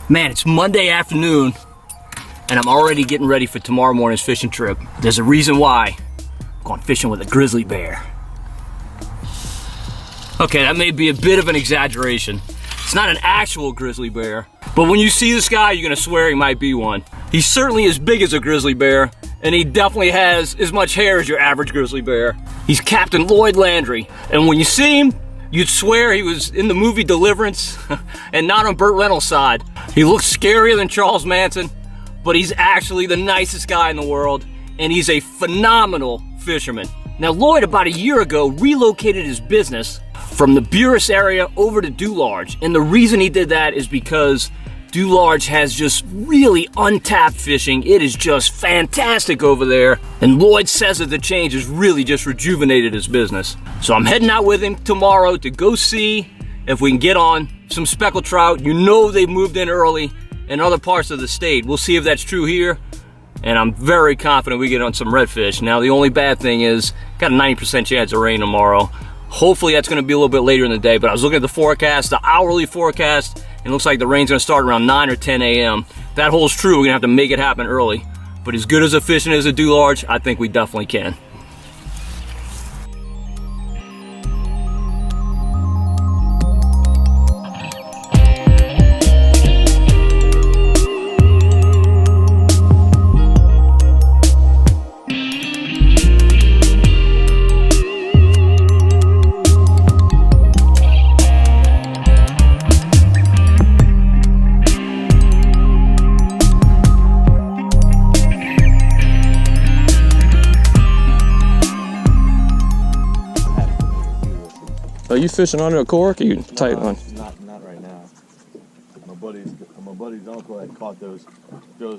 Man, it's Monday afternoon, and I'm already getting ready for tomorrow morning's fishing trip. There's a reason why. I'm going fishing with a grizzly bear. Okay, that may be a bit of an exaggeration. It's not an actual grizzly bear, but when you see this guy, you're gonna swear he might be one. He's certainly as big as a grizzly bear, and he definitely has as much hair as your average grizzly bear. He's Captain Lloyd Landry, and when you see him, you'd swear he was in the movie Deliverance and not on Burt Reynolds' side. He looks scarier than Charles Manson, but he's actually the nicest guy in the world, and he's a phenomenal fisherman. Now, Lloyd, about a year ago, relocated his business from the Buras area over to Dularge, and the reason he did that is because Dularge has just really untapped fishing. It is just fantastic over there, and Lloyd says that the change has really just rejuvenated his business. So I'm heading out with him tomorrow to go see if we can get on some speckled trout. You know they've moved in early in other parts of the state. We'll see if that's true here, and I'm very confident we get on some redfish. Now, the only bad thing is, got a 90% chance of rain tomorrow. Hopefully that's going to be a little bit later in the day, but I was looking at the forecast, the hourly forecast, and it looks like the rain's going to start around 9 or 10 a.m. If that holds true, we're going to have to make it happen early. But as good as a fishing is a Dularge, I think we definitely can. Are you fishing under a cork or you tight one? Not right now. My buddy's uncle had caught those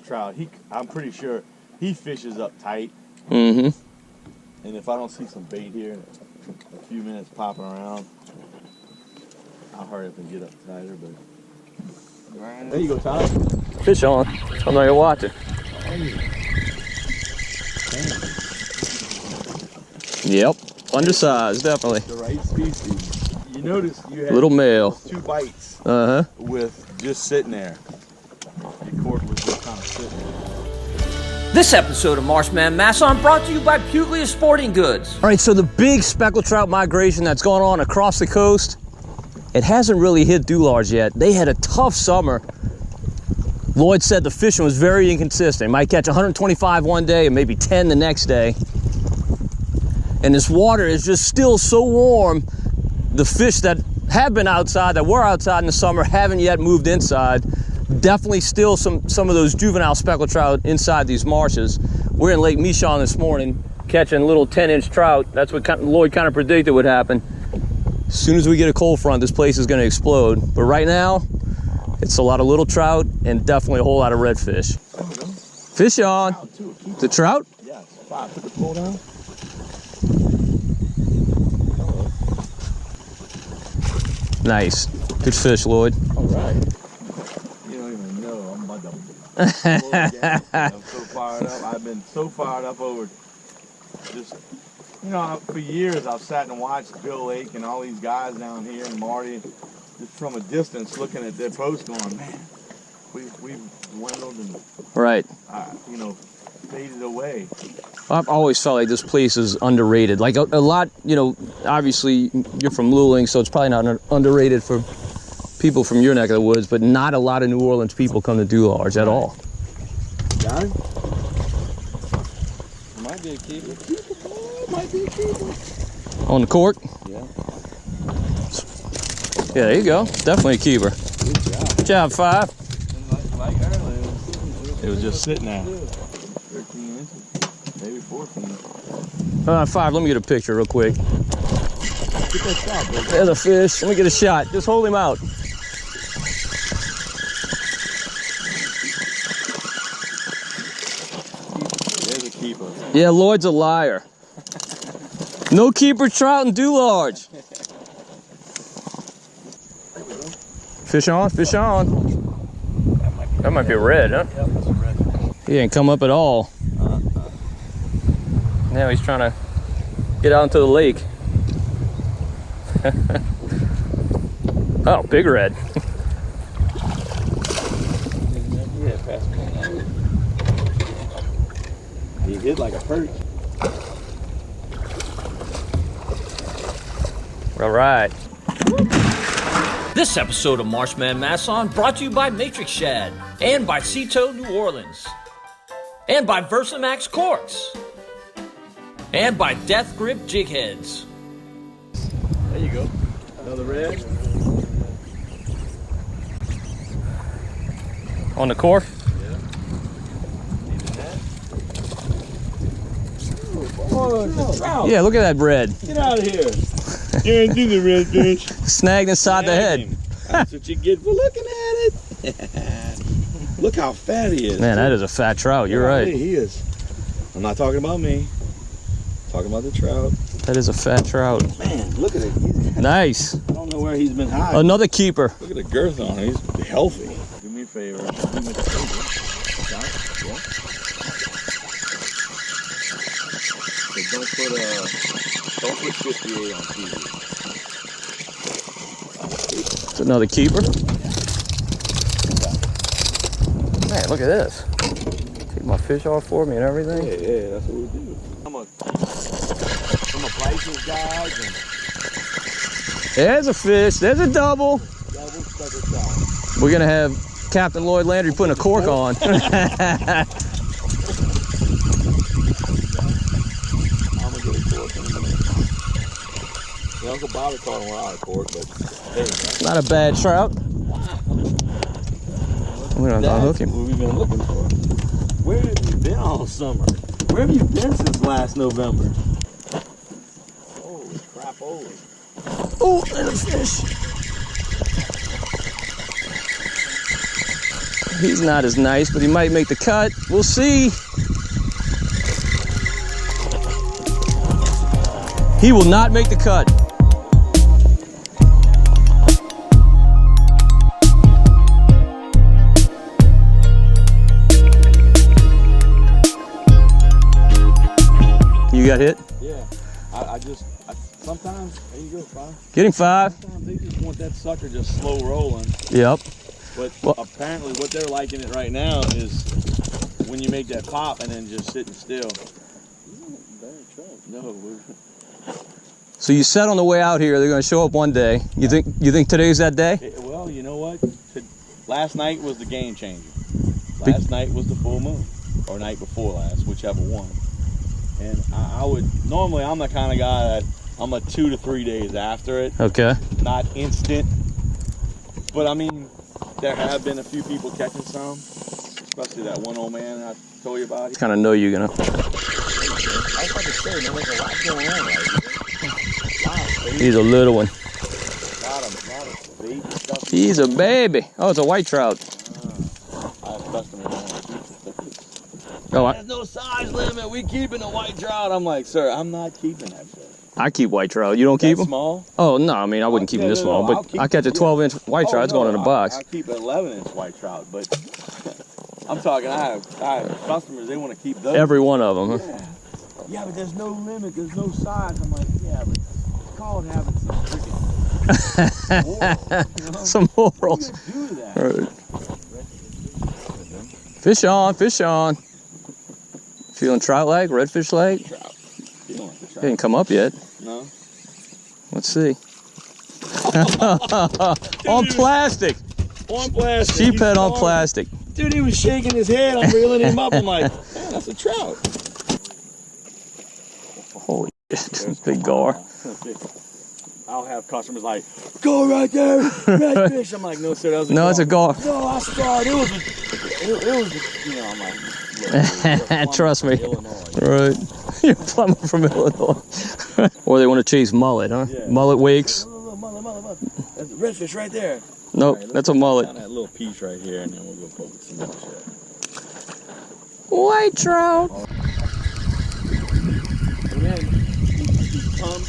trout. I'm pretty sure he fishes up tight. Mm-hmm. And if I don't see some bait here in a few minutes popping around, I'll hurry up and get up tighter. But there you go, Tyler. Fish on. I'm not gonna watch it. Yep. Undersized, definitely. The right species. You notice you had little male. 2 bites with just sitting there. Your cork was just kind of sitting there. This episode of Marsh Man Masson brought to you by Puglia Sporting Goods. All right, so the big speckled trout migration that's going on across the coast, it hasn't really hit Dularge yet. They had a tough summer. Lloyd said the fishing was very inconsistent. Might catch 125 one day and maybe 10 the next day. And this water is just still so warm. The fish that have been outside, that were outside in the summer, haven't yet moved inside. Definitely still some of those juvenile speckled trout inside these marshes. We're in Lake Michon this morning, catching little 10-inch trout. That's what Lloyd kind of predicted would happen. As soon as we get a cold front, this place is going to explode. But right now, it's a lot of little trout and definitely a whole lot of redfish. Fish on. The trout? Yeah, 5. Put the pole down. Nice. Good fish, Lloyd. All right. You don't even know. I'm about to I'm so fired up. I've been so fired up over just, for years I've sat and watched Bill Lake and all these guys down here and Marty, just from a distance looking at their posts going, man, we've dwindled and, right. faded away. I've always felt like this place is underrated. Like a lot, obviously you're from Luling, so it's probably not underrated for people from your neck of the woods, but not a lot of New Orleans people come to Dularge at all. Got it? Might be a keeper. Might be a keeper. On the cork? Yeah. Yeah, there you go. Definitely a keeper. Good job, 5. Like earlier, it was just sitting there. 13 inches, maybe 14. 5, let me get a picture real quick. Get that shot, baby. There's a fish. Let me get a shot. Just hold him out. There's a keeper. Yeah, Lloyd's a liar. No keeper trout in Dularge. Fish on, fish on. That might be a red, huh? Yep, that's a red. He ain't come up at all. Now he's trying to get out into the lake. Oh, big red. He hit like a perch. All right. This episode of Marsh Man Masson brought to you by Matrix Shad and by Cito New Orleans and by Versamaxx corks and by Deathgrip Jigheads. There you go. Another red. On the cork? Yeah. Oh, it's a trout. Yeah, look at that red. Get out of here. You ain't do the redfish. Snagged inside the head. That's what you get for looking at it. Look how fat he is. Man, that is a fat trout. You're right. He is. I'm not talking about me. I'm talking about the trout. That is a fat trout. Man, look at it. Nice. I don't know where he's been hiding. Another keeper. Look at the girth on him. He's healthy. Do me a favor. Do me a favor. Yeah. So don't put 58 on TV. It's another keeper. Man, look at this. Take my fish off for me and everything. Yeah, that's what we do. I'm a license guy. There's a fish. There's a double. We're gonna have Captain Lloyd Landry putting a cork on. Uncle Bobby caught him without a cork, but hey, Not a bad trout. We're gonna unhook him. What we've been looking for. Where have you been all summer? Where have you been since last November? Holy crap, holy. Oh, there's a fish. He's not as nice, but he might make the cut. We'll see. He will not make the cut. You got hit? Yeah. I sometimes, there you go, 5. Get him 5. Sometimes they just want that sucker just slow rolling. Yep. But Well, apparently what they're liking it right now is when you make that pop and then just sitting still. No, so you said on the way out here they're going to show up one day. You think today's that day? well, you know what? Last night was the game changer. Last night was the full moon, or night before last, whichever one. And I would normally, I'm the kind of guy that I'm a 2 to 3 days after it. Okay. Not instant. But I mean, there have been a few people catching some, especially that one old man I told you about. Kind of know you're gonna. I was about to say, man, there's a lot going on right here. He's a little one. Lot of baby stuff. He's a baby. Oh, it's a white trout. I have customers that want to keep the fish. Oh, There's no size limit. We keeping a white trout. I'm like, sir, I'm not keeping that fish. I keep white trout. You don't keep them? Small? Oh no, I mean I wouldn't keep them this small, but I catch a 12-inch white trout. It's going in a box. I keep an 11-inch white trout, but I'm talking. I have customers. They want to keep those. Every one of them. Huh? Yeah, but there's no limit. There's no size. I'm like, yeah, but call it having some freaking moral, you know? Some morals. Do that. Right. Fish on, fish on. Feeling trout like, redfish like? Trout. You don't want the trout. They didn't come up yet. No. Let's see. On plastic. On plastic. Sheep head on plastic. Dude, he was shaking his head. I'm reeling him up. I'm like, man, that's a trout. Holy shit, big gar. I'll have customers like, go right there, redfish. I'm like, no, sir, that was a gar. No, it's a gar. No, I started. It was, you know, I'm like, look, trust me. Illinois. Right. You're a plumber from Illinois. Or they want to chase mullet, huh? Yeah. Mullet wakes. Mullet. That's a redfish right there. Nope, Right, that's a mullet. That little piece right here, and then we'll go poke some more shit. White trout. And then he comes,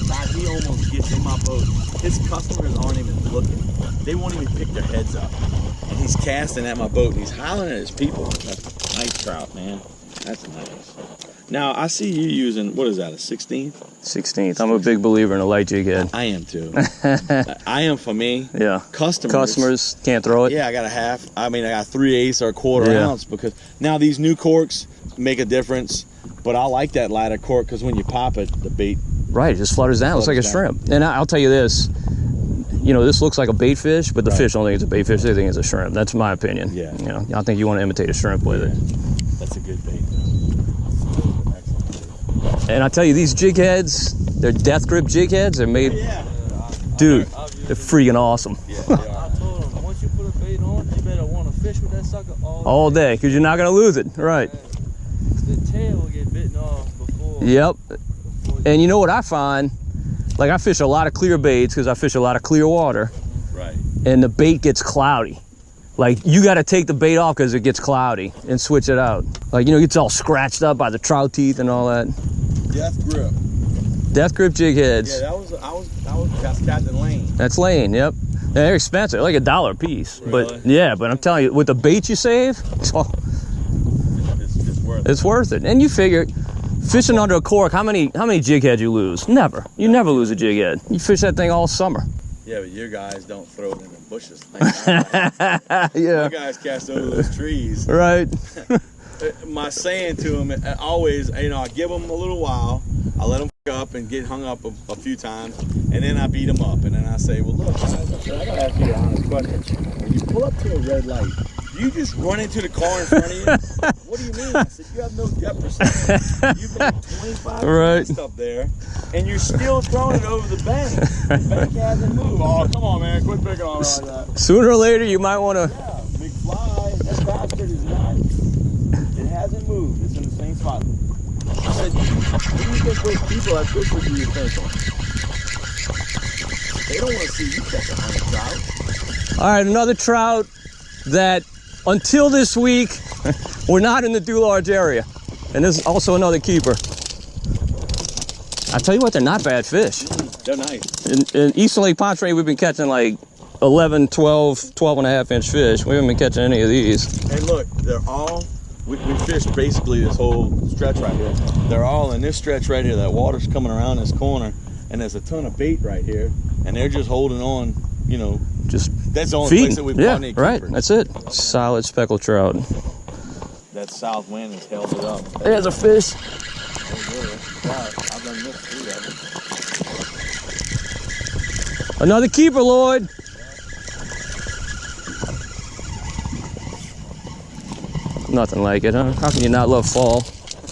God, he almost gets in my boat. His customers aren't even looking. They won't even pick their heads up. And he's casting at my boat, and he's hollering at his people. That's a nice trout, man. That's nice. Now, I see you using, what is that, a 16th? 16th. I'm a big believer in a light jig head. I am too. I am for me. Yeah. Customers can't throw it. Yeah, I got a half. I mean, I got 3/8 or a quarter Yeah. ounce because now these new corks, make a difference. But I like that ladder cork because when you pop it, the bait. Right, it just flutters down. It looks like a shrimp. And I'll tell you this, you know, this looks like a bait fish, but the fish don't think it's a bait fish. They think it's a shrimp. That's my opinion. Yeah. You know, I think you want to imitate a shrimp with it. That's a good bait. And I tell you, these jig heads, they're Deathgrip Jigheads. They're made, dude, they're freaking awesome. I told him, once you put a bait on, you better want to fish with that sucker all day, because you're not going to lose it. Right. The tail will get bitten off before. Yep. And you know what I find? Like, I fish a lot of clear baits because I fish a lot of clear water. Right. And the bait gets cloudy. Like, you got to take the bait off because it gets cloudy and switch it out. Like, you know, it gets all scratched up by the trout teeth and all that. Deathgrip. Deathgrip Jigheads. Yeah, that's Captain Lane. That's Lane, yep. They're expensive, like $1 a piece. Really? But yeah, but I'm telling you, with the bait you save, oh, It's worth it. it's worth it. And you figure, fishing under a cork, how many jig heads you lose? Never. You never lose a jig head. You fish that thing all summer. Yeah, but your guys don't throw it in the bushes. Yeah. My guys cast over those trees. Right. My saying to them always, you know, I give them a little while, I let them up and get hung up a few times, and then I beat them up, and then I say, well, look, guys, I gotta ask you an honest question. When you pull up to a red light, do you just run into the car in front of you? What do you mean? I said, you have no depth perception. You've made 25 Right. up there, and you're still throwing it over the bank. The bank hasn't moved. Oh, come on, man, quit picking on it like that. Sooner or later, you might want to. Yeah, big fly. That bastard is not. It hasn't moved. It's in the same spot. I said, what do you think those people that fish with you think on? They don't want to see you catch 100 trout. All right, another trout that until this week, we're not in the Dularge area. And this is also another keeper. I tell you what, they're not bad fish. They're nice. In Eastern Lake Pontchartrain, we've been catching like 11, 12 and a half inch fish. We haven't been catching any of these. Hey, look, they're all, we fished basically this whole stretch right here. They're all in this stretch right here. That water's coming around this corner, and there's a ton of bait right here, and they're just holding on, you know. Just that's the only feeding. place that we've yeah, caught any right, keepers. that's it. Solid speckled trout. That south wind has held it up. There's a fish. I've done this too. Another keeper, Lloyd. Nothing like it, huh? How can you not love fall?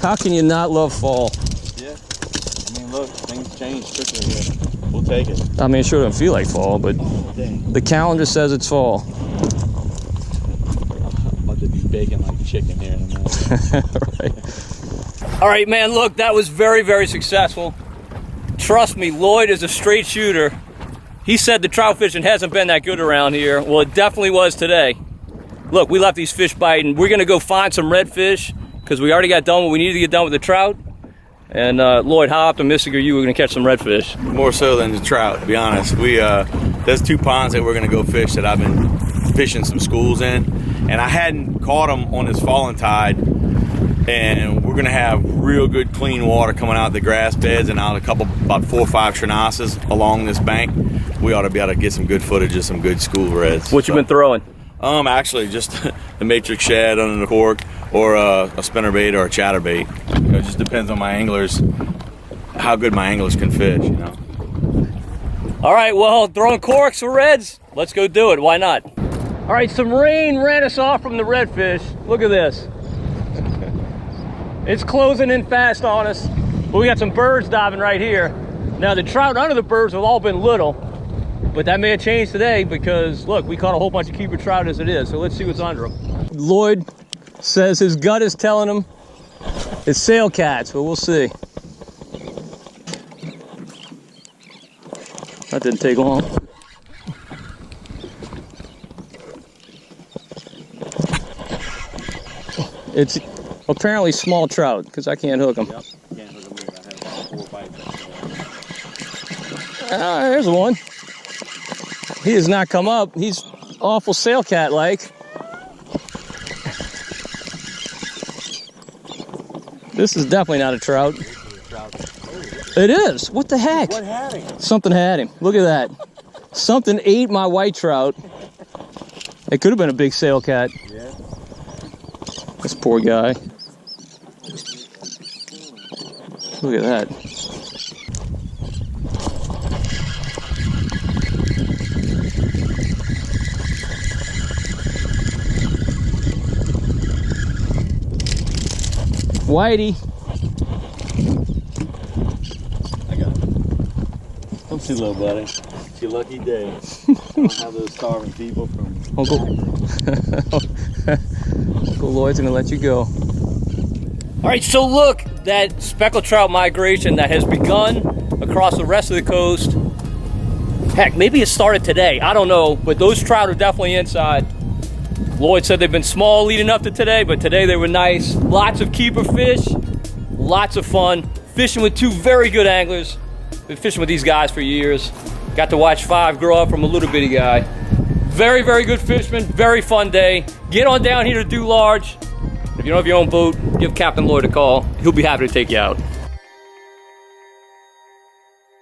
How can you not love fall? Yeah. I mean, look, things change quickly here. We'll take it. I mean, it sure doesn't feel like fall, but Dang. the calendar says it's fall. I'm about to be baking like chicken here in a minute. Right. All right, man, look, that was very, very successful. Trust me, Lloyd is a straight shooter. He said the trout fishing hasn't been that good around here. Well, it definitely was today. Look, we left these fish biting. We're gonna go find some redfish because we already got done what we needed to get done with the trout. And Lloyd, how optimistic are you we're gonna catch some redfish? More so than the trout, to be honest. There's 2 ponds that we're gonna go fish that I've been fishing some schools in, and I hadn't caught them on this falling tide. And we're gonna have real good clean water coming out of the grass beds and out about 4 or 5 Trinasses along this bank. We ought to be able to get some good footage of some good school reds. What you been throwing? Actually just the matrix shad under the cork, or a spinnerbait or a chatterbait. It just depends on my anglers, how good my anglers can fish, you know. All right, well, throwing corks for reds, let's go do it. Why not? All right, some rain ran us off from the redfish. Look at this. It's closing in fast on us, but we got some birds diving right here. Now, the trout under the birds have all been little, but that may have changed today because, look, we caught a whole bunch of keeper trout as it is, so let's see what's under them. Lloyd says his gut is telling him it's sail cats, but we'll see. That didn't take long. It's apparently small trout because I can't hook them. Yep, can't hook them either. I had about 4 bites. There's one. He does not come up. He's awful sail cat like. This is definitely not a trout. It is. What the heck? What had him? Something had him. Look at that. Something ate my white trout. It could have been a big sail cat. Yeah. This poor guy. Look at that. Whitey. I got it. Come see, little buddy. It's your lucky day. I don't have those starving people from Uncle Lloyd's gonna let you go. All right, so look, that speckled trout migration that has begun across the rest of the coast. Heck, maybe it started today, I don't know, but those trout are definitely inside. Lloyd said they've been small leading up to today, but today they were nice. Lots of keeper fish, lots of fun. Fishing with two very good anglers. Been fishing with these guys for years. Got to watch 5 grow up from a little bitty guy. Very, very good fisherman, very fun day. Get on down here to Dularge. If you don't have your own boat, give Captain Lloyd a call. He'll be happy to take you out.